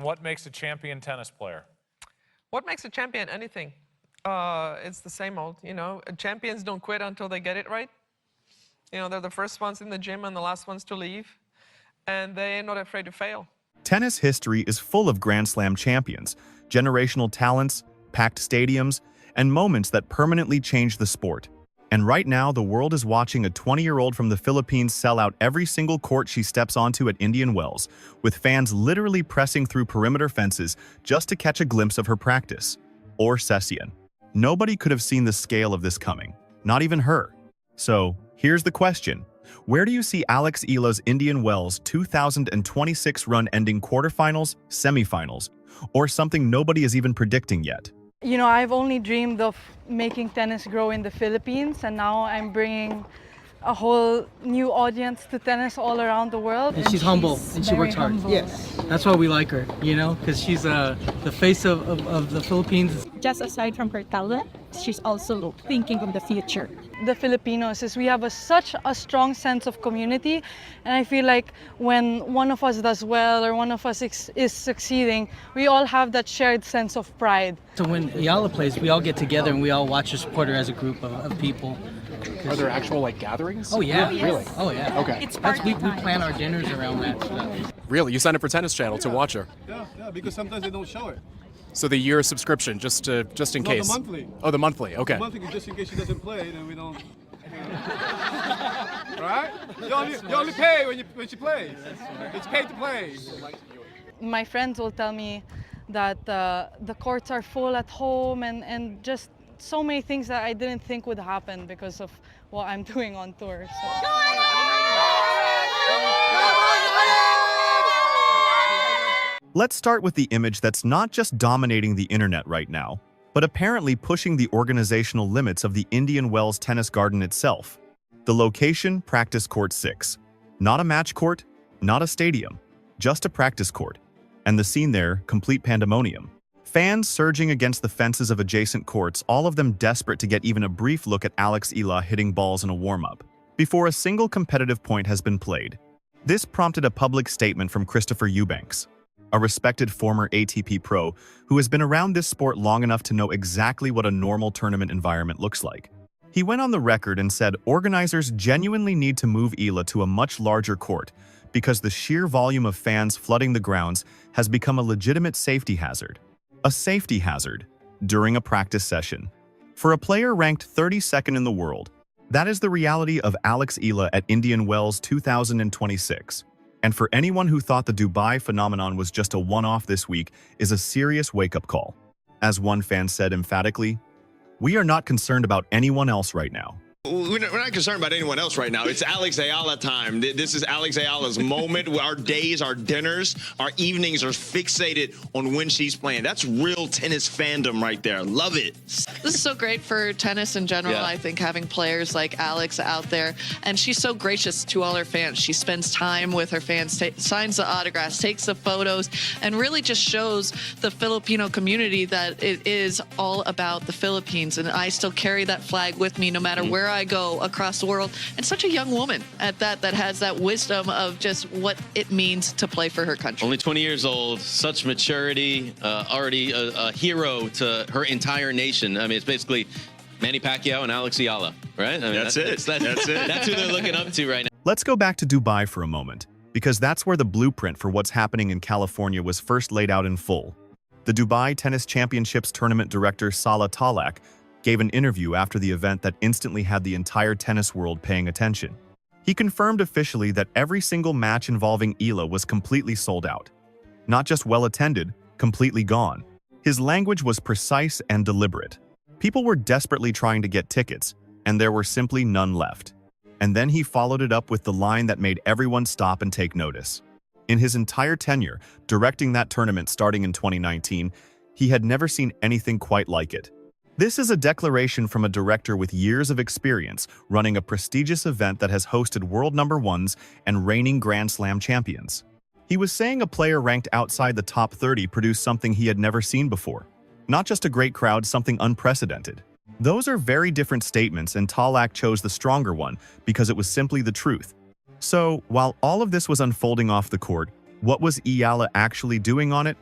what makes a champion tennis player? What makes a champion? Anything. It's the same old, you know. Champions don't quit until they get it right. You know, they're the first ones in the gym and the last ones to leave. And they're not afraid to fail. Tennis history is full of Grand Slam champions, generational talents, packed stadiums, and moments that permanently change the sport. And right now, the world is watching a 20-year-old from the Philippines sell out every single court she steps onto at Indian Wells, with fans literally pressing through perimeter fences just to catch a glimpse of her practice, or session. Nobody could have seen the scale of this coming, not even her. So, here's the question. Where do you see Alex Eala's Indian Wells 2026 run ending quarterfinals, semifinals, or something nobody is even predicting yet? You know, I've only dreamed of making tennis grow in the Philippines, and now I'm bringing a whole new audience to tennis all around the world. And she's humble, and she works hard. Humble. Yes, that's why we like her, you know, because she's the face of the Philippines. Just aside from her talent, she's also thinking of the future. The Filipinos is we have such a strong sense of community, and I feel like when one of us does well or one of us is succeeding, we all have that shared sense of pride. So when Eala plays, we all get together and we all watch her support her as a group of people. Are there actual like gatherings? Oh yeah, Really? Oh yeah. Okay. It's We party plan time. our dinners around that stuff. Really? You sign up for Tennis Channel to watch her? Yeah, because sometimes they don't show it. So the year subscription, just in No, case. the monthly. Oh, the monthly. Okay. The monthly, just in case she doesn't play, then we don't. Right? You only pay when she plays. It's paid to play. My friends will tell me that the courts are full at home and just so many things that I didn't think would happen because of what I'm doing on tour. So. Let's start with the image that's not just dominating the internet right now, but apparently pushing the organizational limits of the Indian Wells Tennis Garden itself. The location, practice court 6. Not a match court, not a stadium, just a practice court. And the scene there, complete pandemonium. Fans surging against the fences of adjacent courts, all of them desperate to get even a brief look at Alex Eala hitting balls in a warm-up, before a single competitive point has been played. This prompted a public statement from Christopher Eubanks, a respected former ATP pro who has been around this sport long enough to know exactly what a normal tournament environment looks like. He went on the record and said organizers genuinely need to move Eala to a much larger court because the sheer volume of fans flooding the grounds has become a legitimate safety hazard. A safety hazard during a practice session. For a player ranked 32nd in the world, that is the reality of Alex Eala at Indian Wells 2026. And for anyone who thought the Dubai phenomenon was just a one-off this week is a serious wake-up call. As one fan said emphatically, "We are not concerned about anyone else right now. We're not concerned about anyone else right now. It's Alex Eala time. This is Alex Eala's moment. Our days, our dinners, our evenings are fixated on when she's playing. That's real tennis fandom right there. Love it. This is so great for tennis in general. Yeah. I think having players like Alex out there, and she's so gracious to all her fans. She spends time with her fans, signs the autographs, takes the photos, and really just shows the Filipino community that it is all about the Philippines. And I still carry that flag with me no matter where I go across the world. And such a young woman at that has that wisdom of just what it means to play for her country. Only 20 years old, such maturity, already a hero to her entire nation. I mean, it's basically Manny Pacquiao and Alex Eala, right? I mean, That's it. That's it. That's who they're looking up to right now. Let's go back to Dubai for a moment, because that's where the blueprint for what's happening in California was first laid out in full. The Dubai Tennis Championships tournament director Salah Talak gave an interview after the event that instantly had the entire tennis world paying attention. He confirmed officially that every single match involving Eala was completely sold out. Not just well-attended, completely gone. His language was precise and deliberate. People were desperately trying to get tickets, and there were simply none left. And then he followed it up with the line that made everyone stop and take notice. In his entire tenure, directing that tournament starting in 2019, he had never seen anything quite like it. This is a declaration from a director with years of experience running a prestigious event that has hosted world number ones and reigning Grand Slam champions. He was saying a player ranked outside the top 30 produced something he had never seen before. Not just a great crowd, something unprecedented. Those are very different statements, and Talak chose the stronger one because it was simply the truth. So, while all of this was unfolding off the court, what was Eala actually doing on it?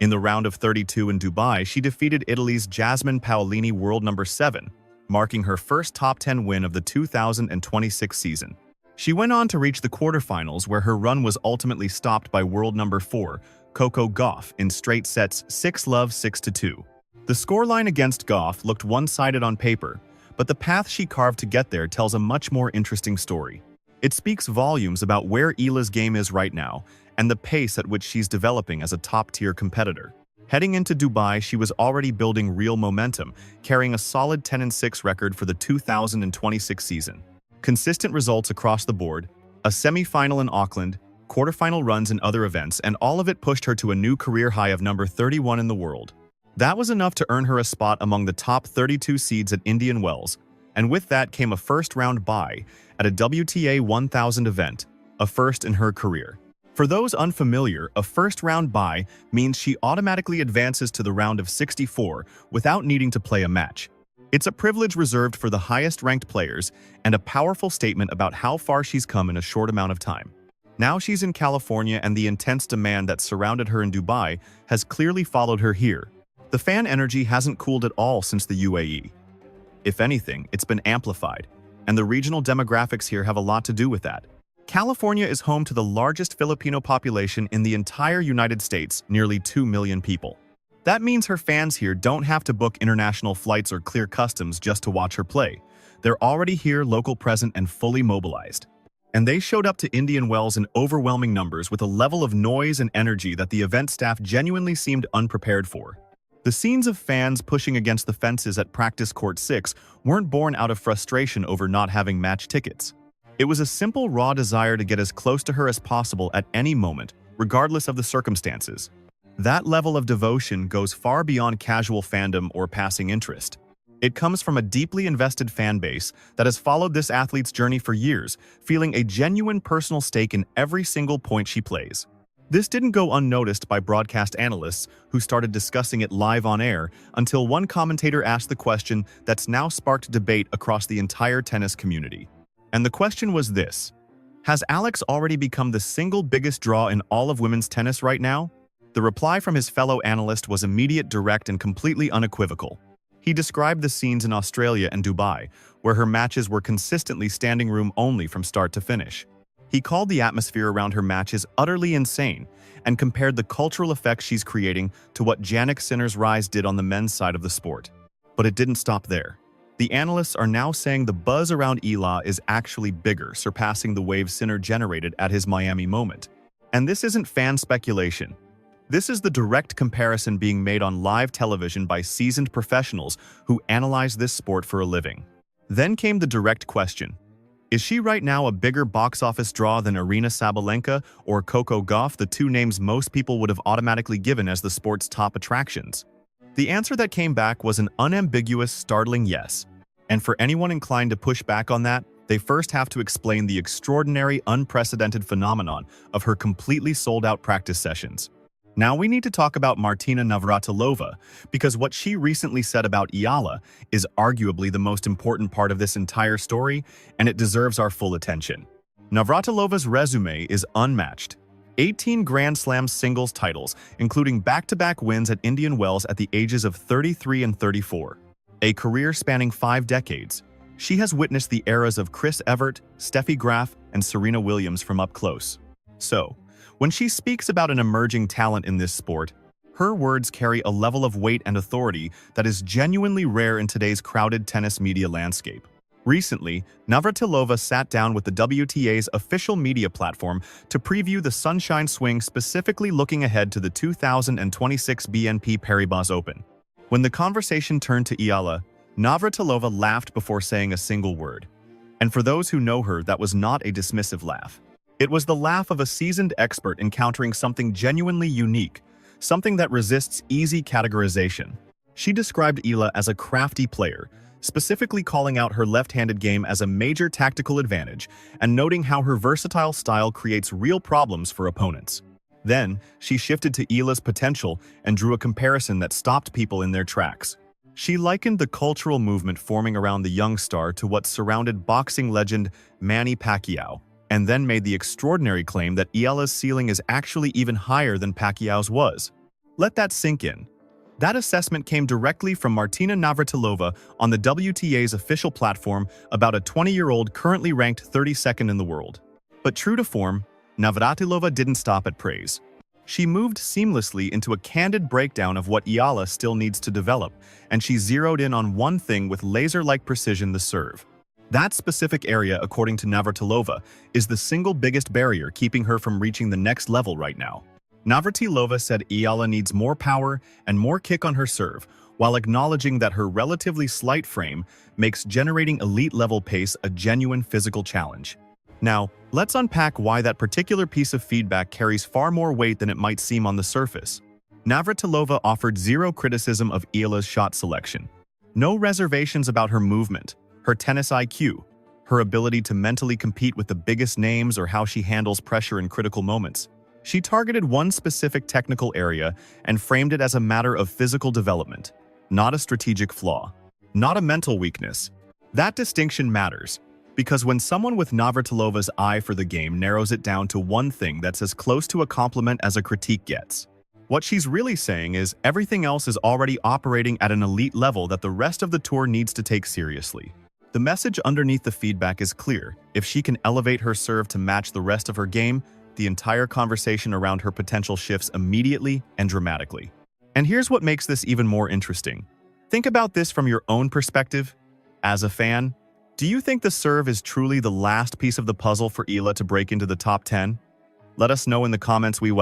In the round of 32 in Dubai, she defeated Italy's Jasmine Paolini, world number 7, marking her first top 10 win of the 2026 season. She went on to reach the quarterfinals, where her run was ultimately stopped by world number 4, Coco Gauff, in straight sets 6-love, 6-2. The scoreline against Gauff looked one-sided on paper, but the path she carved to get there tells a much more interesting story. It speaks volumes about where Eala's game is right now and the pace at which she's developing as a top-tier competitor. Heading into Dubai, she was already building real momentum, carrying a solid 10-6 record for the 2026 season. Consistent results across the board, a semi-final in Auckland, quarterfinal runs in other events, and all of it pushed her to a new career high of number 31 in the world. That was enough to earn her a spot among the top 32 seeds at Indian Wells, and with that came a first-round bye at a WTA 1000 event, a first in her career. For those unfamiliar, a first-round bye means she automatically advances to the round of 64 without needing to play a match. It's a privilege reserved for the highest-ranked players and a powerful statement about how far she's come in a short amount of time. Now she's in California, and the intense demand that surrounded her in Dubai has clearly followed her here. The fan energy hasn't cooled at all since the UAE. If anything, it's been amplified, and the regional demographics here have a lot to do with that. California is home to the largest Filipino population in the entire United States, nearly 2 million people. That means her fans here don't have to book international flights or clear customs just to watch her play. They're already here, local present, and fully mobilized. And they showed up to Indian Wells in overwhelming numbers with a level of noise and energy that the event staff genuinely seemed unprepared for. The scenes of fans pushing against the fences at Practice Court 6 weren't born out of frustration over not having match tickets. It was a simple, raw desire to get as close to her as possible at any moment, regardless of the circumstances. That level of devotion goes far beyond casual fandom or passing interest. It comes from a deeply invested fan base that has followed this athlete's journey for years, feeling a genuine personal stake in every single point she plays. This didn't go unnoticed by broadcast analysts who started discussing it live on air until one commentator asked the question that's now sparked debate across the entire tennis community. And the question was this: has Alex already become the single biggest draw in all of women's tennis right now? The reply from his fellow analyst was immediate, direct, and completely unequivocal. He described the scenes in Australia and Dubai, where her matches were consistently standing room only from start to finish. He called the atmosphere around her matches utterly insane and compared the cultural effects she's creating to what Jannik Sinner's rise did on the men's side of the sport. But it didn't stop there. The analysts are now saying the buzz around Eala is actually bigger, surpassing the wave Sinner generated at his Miami moment. And this isn't fan speculation. This is the direct comparison being made on live television by seasoned professionals who analyze this sport for a living. Then came the direct question: is she right now a bigger box office draw than Aryna Sabalenka or Coco Gauff, the two names most people would have automatically given as the sport's top attractions? The answer that came back was an unambiguous, startling yes. And for anyone inclined to push back on that, they first have to explain the extraordinary, unprecedented phenomenon of her completely sold-out practice sessions. Now we need to talk about Martina Navratilova, because what she recently said about Eala is arguably the most important part of this entire story, and it deserves our full attention. Navratilova's resume is unmatched. 18 Grand Slam singles titles, including back-to-back wins at Indian Wells at the ages of 33 and 34. A career spanning 5 decades. She has witnessed the eras of Chris Evert, Steffi Graf, and Serena Williams from up close. So, when she speaks about an emerging talent in this sport, her words carry a level of weight and authority that is genuinely rare in today's crowded tennis media landscape. Recently, Navratilova sat down with the WTA's official media platform to preview the Sunshine Swing, specifically looking ahead to the 2026 BNP Paribas Open. When the conversation turned to Eala, Navratilova laughed before saying a single word. And for those who know her, that was not a dismissive laugh. It was the laugh of a seasoned expert encountering something genuinely unique, something that resists easy categorization. She described Eala as a crafty player, specifically calling out her left-handed game as a major tactical advantage and noting how her versatile style creates real problems for opponents. Then, she shifted to Eala's potential and drew a comparison that stopped people in their tracks. She likened the cultural movement forming around the young star to what surrounded boxing legend Manny Pacquiao, and then made the extraordinary claim that Eala's ceiling is actually even higher than Pacquiao's was. Let that sink in. That assessment came directly from Martina Navratilova on the WTA's official platform about a 20-year-old currently ranked 32nd in the world. But true to form, Navratilova didn't stop at praise. She moved seamlessly into a candid breakdown of what Eala still needs to develop, and she zeroed in on one thing with laser-like precision: the serve. That specific area, according to Navratilova, is the single biggest barrier keeping her from reaching the next level right now. Navratilova said Eala needs more power and more kick on her serve, while acknowledging that her relatively slight frame makes generating elite-level pace a genuine physical challenge. Now, let's unpack why that particular piece of feedback carries far more weight than it might seem on the surface. Navratilova offered zero criticism of Eala's shot selection. No reservations about her movement, her tennis IQ, her ability to mentally compete with the biggest names, or how she handles pressure in critical moments. She targeted one specific technical area and framed it as a matter of physical development, not a strategic flaw, not a mental weakness. That distinction matters, because when someone with Navratilova's eye for the game narrows it down to one thing that's as close to a compliment as a critique gets, what she's really saying is everything else is already operating at an elite level that the rest of the tour needs to take seriously. The message underneath the feedback is clear: if she can elevate her serve to match the rest of her game, the entire conversation around her potential shifts immediately and dramatically. And here's what makes this even more interesting. Think about this from your own perspective. As a fan, do you think the serve is truly the last piece of the puzzle for Eala to break into the top 10? Let us know in the comments. We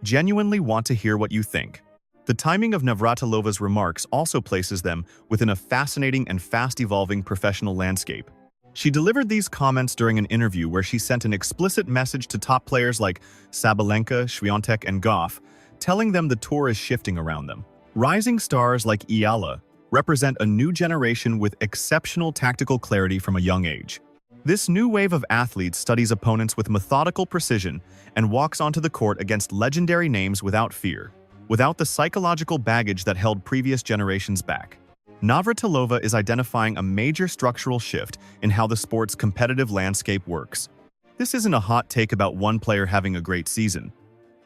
genuinely want to hear what you think. The timing of Navratilova's remarks also places them within a fascinating and fast-evolving professional landscape. She delivered these comments during an interview where she sent an explicit message to top players like Sabalenka, Swiatek, and Gauff, telling them the tour is shifting around them. Rising stars like Eala represent a new generation with exceptional tactical clarity from a young age. This new wave of athletes studies opponents with methodical precision and walks onto the court against legendary names without fear, without the psychological baggage that held previous generations back. Navratilova is identifying a major structural shift in how the sport's competitive landscape works. This isn't a hot take about one player having a great season.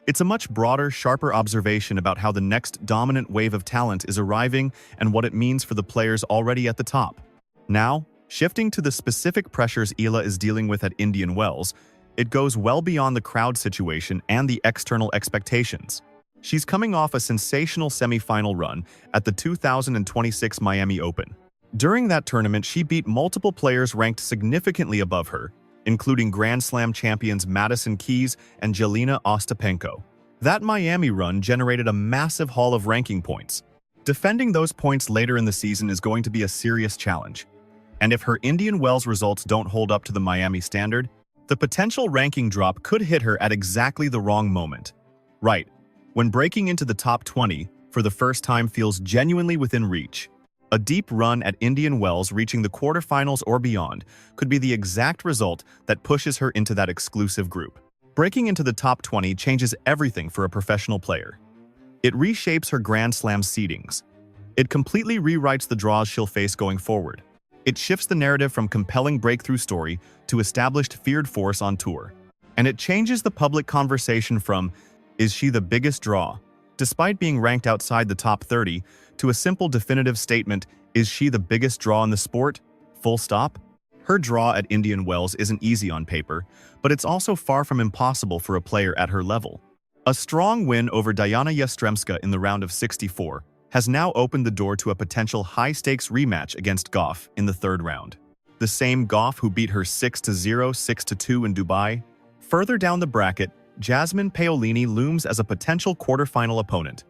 It's a much broader, sharper observation about how the next dominant wave of talent is arriving and what it means for the players already at the top. Now, shifting to the specific pressures Eala is dealing with at Indian Wells, it goes well beyond the crowd situation and the external expectations. She's coming off a sensational semi-final run at the 2026 Miami Open. During that tournament, she beat multiple players ranked significantly above her, including Grand Slam champions Madison Keys and Jelena Ostapenko. That Miami run generated a massive haul of ranking points. Defending those points later in the season is going to be a serious challenge. And if her Indian Wells results don't hold up to the Miami standard, the potential ranking drop could hit her at exactly the wrong moment. Right, when breaking into the top 20 for the first time feels genuinely within reach. A deep run at Indian Wells, reaching the quarterfinals or beyond, could be the exact result that pushes her into that exclusive group. Breaking into the top 20 changes everything for a professional player. It reshapes her Grand Slam seedings. It completely rewrites the draws she'll face going forward. It shifts the narrative from compelling breakthrough story to established feared force on tour. And it changes the public conversation from, is she the biggest draw, despite being ranked outside the top 30, to a simple definitive statement, is she the biggest draw in the sport? Full stop. Her draw at Indian Wells isn't easy on paper, but it's also far from impossible for a player at her level. A strong win over Diana Yastremska in the round of 64 has now opened the door to a potential high-stakes rematch against Gauff in the third round. The same Gauff who beat her 6-0, 6-2 in Dubai. Further down the bracket, Jasmine Paolini looms as a potential quarterfinal opponent.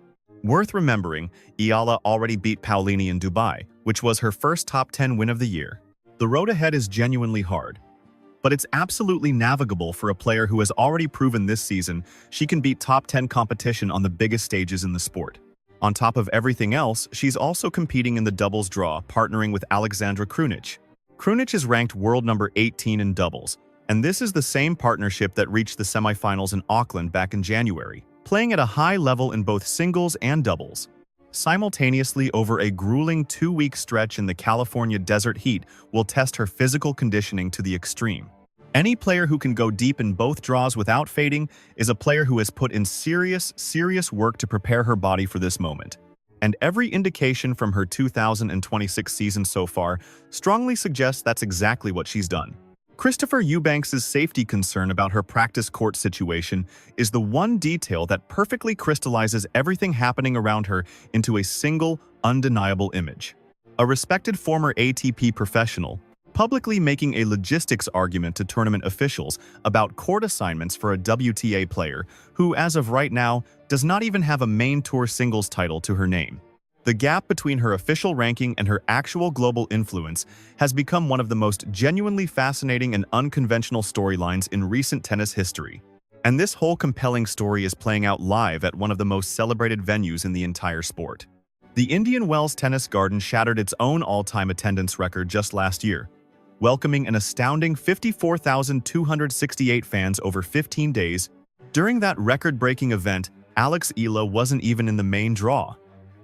Worth remembering, Eala already beat Paolini in Dubai, which was her first top 10 win of the year. The road ahead is genuinely hard, but it's absolutely navigable for a player who has already proven this season she can beat top 10 competition on the biggest stages in the sport. On top of everything else, she's also competing in the doubles draw, partnering with Alexandra Krunic. Krunic is ranked world number 18 in doubles, and this is the same partnership that reached the semifinals in Auckland back in January, playing at a high level in both singles and doubles. Simultaneously, over a grueling 2-week stretch in the California desert heat will test her physical conditioning to the extreme. Any player who can go deep in both draws without fading is a player who has put in serious work to prepare her body for this moment. And every indication from her 2026 season so far strongly suggests that's exactly what she's done. Christopher Eubanks' safety concern about her practice court situation is the one detail that perfectly crystallizes everything happening around her into a single, undeniable image. A respected former ATP professional, publicly making a logistics argument to tournament officials about court assignments for a WTA player who, as of right now, does not even have a main tour singles title to her name. The gap between her official ranking and her actual global influence has become one of the most genuinely fascinating and unconventional storylines in recent tennis history. And this whole compelling story is playing out live at one of the most celebrated venues in the entire sport. The Indian Wells Tennis Garden shattered its own all-time attendance record just last year, welcoming an astounding 54,268 fans over 15 days. During that record-breaking event, Alexandra Eala wasn't even in the main draw.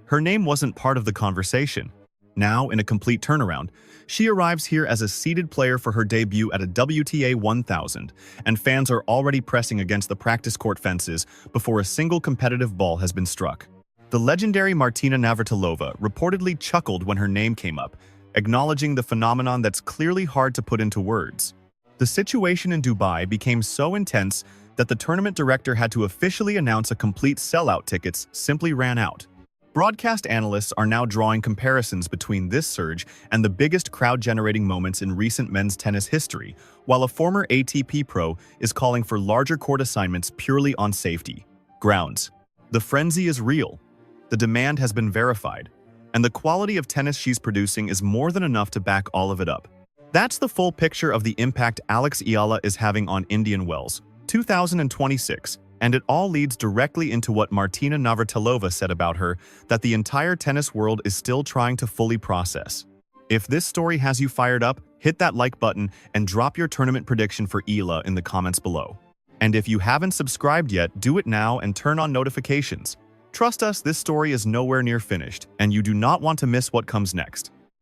Her name wasn't part of the conversation. Now, in a complete turnaround, she arrives here as a seeded player for her debut at a WTA 1000, and fans are already pressing against the practice court fences before a single competitive ball has been struck. The legendary Martina reportedly chuckled when her name came up, acknowledging the phenomenon that's clearly hard to put into words. The situation in Dubai became so intense that the tournament director had to officially announce a complete sellout. Tickets simply ran out. Broadcast analysts are now drawing comparisons between this surge and the biggest crowd-generating moments in recent men's tennis history, while a former ATP pro is calling for larger court assignments purely on safety grounds. The frenzy is real. The demand has been verified, and the quality of tennis she's producing is more than enough to back all of it up. That's the full picture of the impact Alexandra Eala is having on Indian Wells 2026, and it all leads directly into what Martina Navratilova said about her that the entire tennis world is still trying to fully process. If this story has you fired up, hit that like button and drop your tournament prediction for Eala in the comments below. And if you haven't subscribed yet, do it now and turn on notifications. Trust us, this story is nowhere near finished, and you do not want to miss what comes next.